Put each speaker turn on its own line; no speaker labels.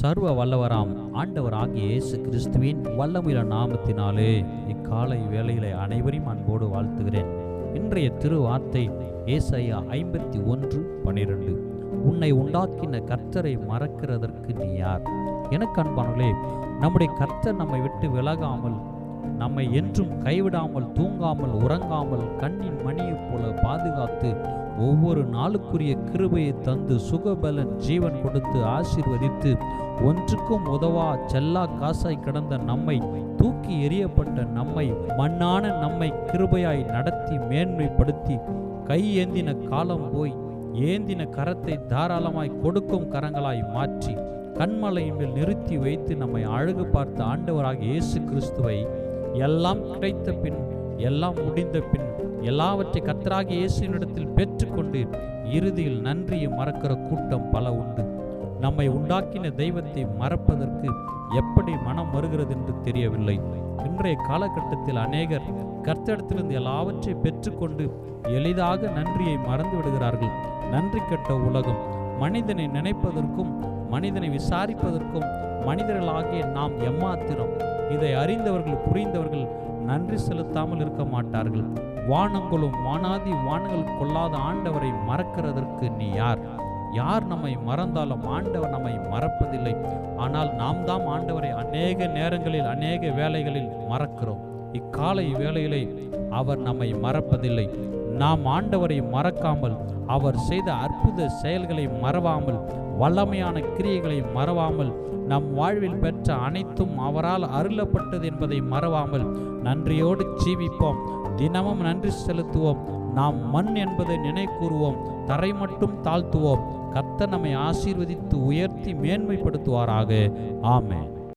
சர்வ வல்லவராம் ஆண்டவர் ஆகிய இயேசு கிறிஸ்துவின் வல்லமையுள்ள நாமத்தினாலே இக்காலை வேளையிலே அனைவரையும் அன்போடு வாழ்த்துகிறேன். இன்றைய திருவார்த்தை ஏசாயா 51:12. உன்னை உண்டாக்கின கர்த்தரை மறக்கிறதற்கு நீ யார்? எனக்கு அன்பானவர்களே, நம்முடைய கர்த்தர் நம்மை விட்டு விலகாமல், நம்மை என்றும் கைவிடாமல், தூங்காமல், உறங்காமல், கண்ணின் மணியைப் போல பாதுகாத்து, ஒவ்வொரு நாளுக்குரிய கிருபையை தந்து, சுகபலன் ஜீவன் கொடுத்து ஆசீர்வதித்து, ஒன்றுக்கும் உதவா செல்லா காசாய் கிடந்த நம்மை, தூக்கி எறியப்பட்ட நம்மை, மண்ணான நம்மை கிருபையாய் நடத்தி மேன்மைப்படுத்தி, கை ஏந்தின காலம் போய் ஏந்தின கரத்தை தாராளமாய் கொடுக்கும் கரங்களாய் மாற்றி, கண்மலையின் மேல் நிறுத்தி வைத்து நம்மை அழகு பார்த்த ஆண்டவராகிய இயேசு கிறிஸ்துவை எல்லாம் கிடைத்த பின், எல்லாம் முடிந்த பின், எல்லாவற்றை கர்த்தராகிய இயேசுவினிடத்தில் பெற்றுக்கொண்டு இறுதியில் நன்றியை மறக்கிற கூட்டம் பல உண்டு. நம்மை உண்டாக்கின தெய்வத்தை மறப்பதற்கு எப்படி மனம் வருகிறது என்று தெரியவில்லை. இன்றைய காலகட்டத்தில் அநேகர் கர்த்தரிடத்திலிருந்து எல்லாவற்றை பெற்றுக்கொண்டு எளிதாக நன்றியை மறந்து விடுகிறார்கள். நன்றி கெட்ட உலகம். மனிதனை நினைப்பதற்கும் மனிதனை விசாரிப்பதற்கும் மனிதர்களாகிய நாம் எம்மாத்திரம். இதை அறிந்தவர்கள், புரிந்தவர்கள் நன்றி செலுத்தாமல் இருக்க மாட்டார்கள். வானங்களும் வானாதி வானங்கள் கொள்ளாத ஆண்டவரை மறக்கிறதற்கு நீ யார்? யார் நம்மை மறந்தாலும் ஆண்டவர் நம்மை மறப்பதில்லை. ஆனால் நாம் தான் ஆண்டவரை அநேக நேரங்களில், அநேக வேளைகளில் மறக்கிறோம். இக்காலை வேளையிலே அவர் நம்மை மறப்பதில்லை. நாம் ஆண்டவரை மறக்காமல், அவர் செய்த அற்புத செயல்களை மறவாமல், வல்லமையான கிரியைகளை மறவாமல், நம் வாழ்வில் பெற்ற அனைத்தும் அவரால் அருளப்பட்டது என்பதை மறவாமல் நன்றியோடு ஜீவிப்போம். தினமும் நன்றி செலுத்துவோம். நாம் மண் என்பதை நினைக்கூறுவோம். தரை மட்டும் தாழ்த்துவோம். கர்த்தர் நம்மை ஆசீர்வதித்து உயர்த்தி மேன்மைப்படுத்துவாராக. ஆமென்.